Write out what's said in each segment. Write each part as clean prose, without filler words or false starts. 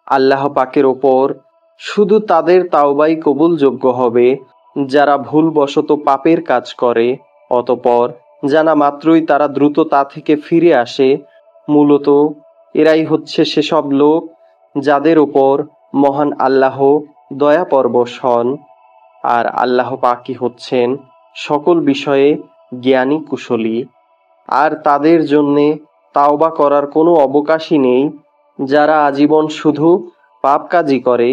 আল্লাহ পাকের ওপর শুধু তাদের তাওবাই কবুলযোগ্য হবে যারা ভুলবশত পাপের কাজ করে, অতঃপর জানা মাত্রই তারা দ্রুত তা থেকে ফিরে আসে। মূলত এরাই হচ্ছে সেসব লোক যাদের ওপর মহান আল্লাহ দয়াপরবশ হন। আর আল্লাহ পাকই হচ্ছেন সকল বিষয়ে জ্ঞানী কুশলী। আর তাদের জন্যে তাওবা করার কোনো অবকাশই নেই যারা আজীবন শুধু পাপ কাজই করে।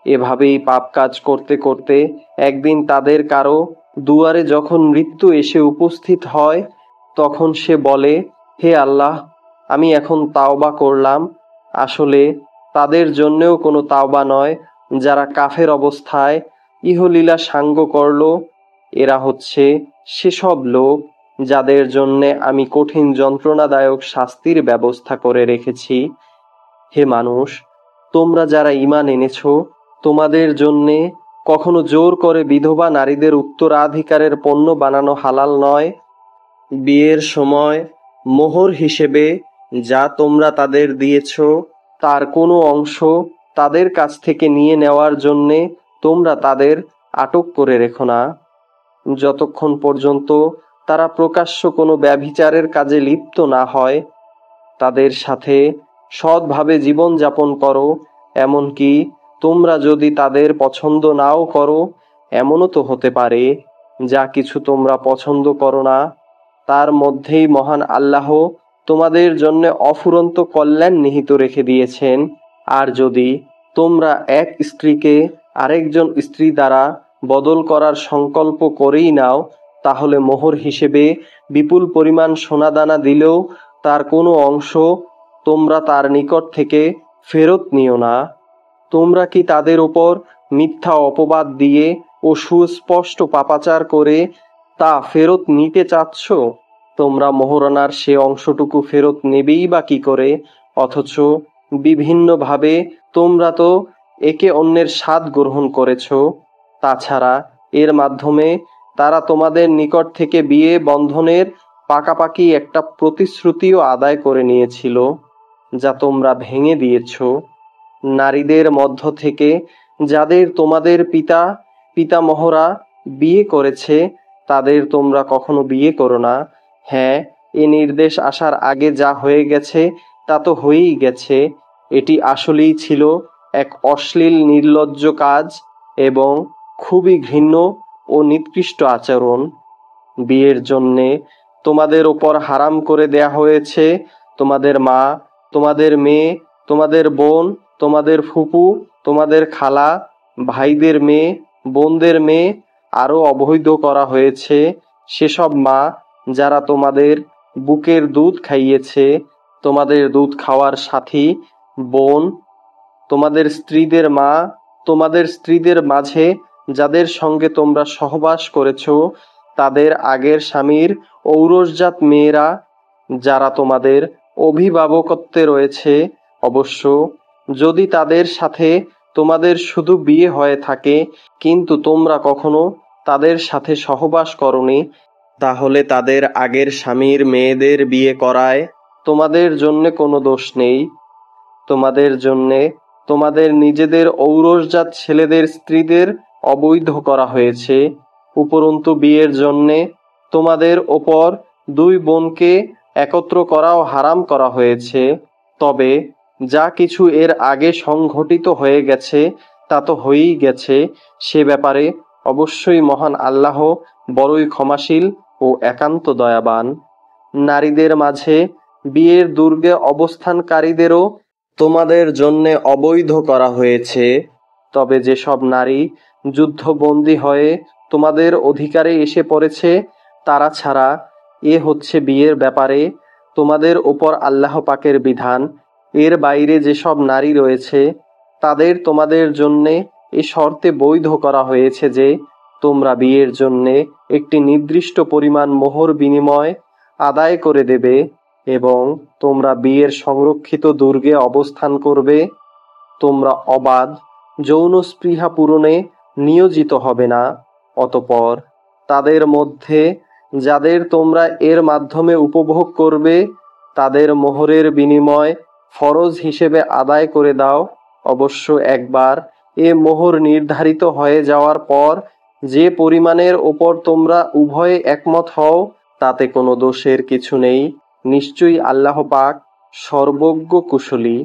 এভাবেই পাপ কাজ করতে করতে একদিন তাদের কারো দুয়ারে যখন মৃত্যু এসে উপস্থিত হয়, তখন সে বলে, হে আল্লাহ, আমি এখন তাওবা করলাম। আসলে তাদের জন্যেও কোনো তাওবা নয়, যারা কাফের অবস্থায় ইহলীলা সাঙ্গ করল। এরা হচ্ছে সেসব লোক যাদের জন্যে আমি কঠিন যন্ত্রণাদায়ক শাস্তির ব্যবস্থা করে রেখেছি। হে মানুষ, তোমরা যারা ঈমান এনেছ, তোমাদের জন্যে কখনো জোর করে বিধবা নারীদের উত্তরাধিকারের পণ্য বানানো হালাল নয়। বিয়ের সময় মোহর হিসেবে যা তোমরা তাদের দিয়েছ, তার কোনো অংশ তাদের কাছ থেকে নিয়ে নেওয়ার জন্যে তোমরা তাদের আটক করে রেখো না, যতক্ষণ পর্যন্ত তারা প্রকাশ্য কোনো ব্যভিচারের কাজে লিপ্ত না হয়। তাদের সাথে সৎভাবে জীবনযাপন করো। এমনকি তোমরা যদি তাদের পছন্দ নাও করো, এমনও তো হতে পারে যা কিছু তোমরা পছন্দ করো না তার মধ্যেই মহান আল্লাহ তোমাদের জন্য অফুরন্ত কল্যাণ নিহিত রেখে দিয়েছেন। আর যদি তোমরা এক স্ত্রীকে আরেকজন স্ত্রী দ্বারা বদল করার সংকল্প করেই নাও, তাহলে মোহর হিসেবে বিপুল পরিমাণ সোনাদানা দিলেও তার কোনো অংশ তোমরা তার নিকট থেকে ফেরত নিও না। তোমরা কি তাদের উপর মিথ্যা অপবাদ দিয়ে ও সুস্পষ্ট পাপাচার করে তা ফেরত নিতে চাচ্ছ? তোমরা মোহরানার সে অংশটুকু ফেরত নেবেই বা কি করে? অথচ বিভিন্নভাবে তোমরা তো একে অন্যের স্বাদ গ্রহণ করেছ। তাছাড়া এর মাধ্যমে তারা তোমাদের নিকট থেকে বিয়ে বন্ধনের পাকাপাকি একটা প্রতিশ্রুতিও আদায় করে নিয়েছিল, যা তোমরা ভেঙে দিয়েছ। নারীদের মধ্য থেকে যাদের তোমাদের পিতামহরা বিয়ে করেছে, তাদের তোমরা কখনো বিয়ে করো না। হ্যাঁ, এ নির্দেশ আসার আগে যা হয়ে গেছে তা তো হয়েই গেছে। এটি আসলেই ছিল এক অশ্লীল নির্লজ্জ কাজ এবং খুবই ঘৃণ্য ও নিকৃষ্ট আচরণ। বিয়ের জন্যে তোমাদের ওপর হারাম করে দেয়া হয়েছে তোমাদের মা, তোমাদের মেয়ে, তোমাদের বোন, তোমাদের ফুপু, তোমাদের খালা, ভাইদের মেয়ে, বোনদের মেয়ে। আরও অবৈধ করা হয়েছে সেসব মা যারা তোমাদের বুকের দুধ খাইয়েছে, তোমাদের দুধ খাওয়ার সাথী বোন, তোমাদের স্ত্রীদের মা, তোমাদের স্ত্রীদের মাঝে যাদের সঙ্গে তোমরা সহবাস করেছ, তাদের আগের স্বামীর ঔরসজাত মেয়েরা যারা তোমাদের অভিভাবকত্বে রয়েছে। অবশ্য যদি তাদের সাথে তোমাদের শুধু বিয়ে হয়ে থাকে কিন্তু তোমরা কখনো তাদের সাথে সহবাস করনি, তাহলে তাদের আগের স্বামীর মেয়েদের বিয়ে করায় তোমাদের জন্য কোনো দোষ নেই। তোমাদের জন্যে তোমাদের নিজেদের ঔরসজাত ছেলেদের স্ত্রীদের অবৈধ করা হয়েছে। উপরন্তু বিয়ের জন্যে তোমাদের ওপর দুই বোনকে একত্র করাও হারাম করা হয়েছে। তবে যা কিছু এর আগে সংঘটিত হয়ে গেছে তা তো হয়েই গেছে। সে ব্যাপারে অবশ্যই মহান আল্লাহ বড়ই ক্ষমাশীল ও একান্ত দয়াবান। নারীদের মাঝে বিয়ের দুর্গে অবস্থানকারীদেরও তোমাদের জন্যে অবৈধ করা হয়েছে। তবে যেসব নারী যুদ্ধবন্দী হয়ে তোমাদের অধিকারে এসে পড়েছে, তারা ছাড়া এ হচ্ছে বিয়ের ব্যাপারে তোমাদের ওপর আল্লাহ পাকের বিধান। এর বাইরে যেসব নারী রয়েছে তাদের তোমাদের জন্যে এ শর্তে বৈধ করা হয়েছে যে তোমরা বিয়ের জন্যে একটি নির্দিষ্ট পরিমাণ মোহর বিনিময় আদায় করে দেবে এবং তোমরা বিয়ের সংরক্ষিত দুর্গে অবস্থান করবে। তোমরা অবাধ যৌন স্পৃহা পূরণে নিয়োজিত হবে না। অতঃপর তাদের মধ্যে যাদের তোমরা এর মাধ্যমে উপভোগ করবে, তাদের মোহরের বিনিময় ফরজ হিসেবে আদায় করে দাও। অবশ্য একবার এ মোহর নির্ধারিত হয়ে যাওয়ার পর যে পরিমাণের ওপর তোমরা উভয়ে একমত হও তাতে কোনো দোষের কিছু নেই। নিশ্চয়ই আল্লাহ পাক সর্বজ্ঞ কুশলী।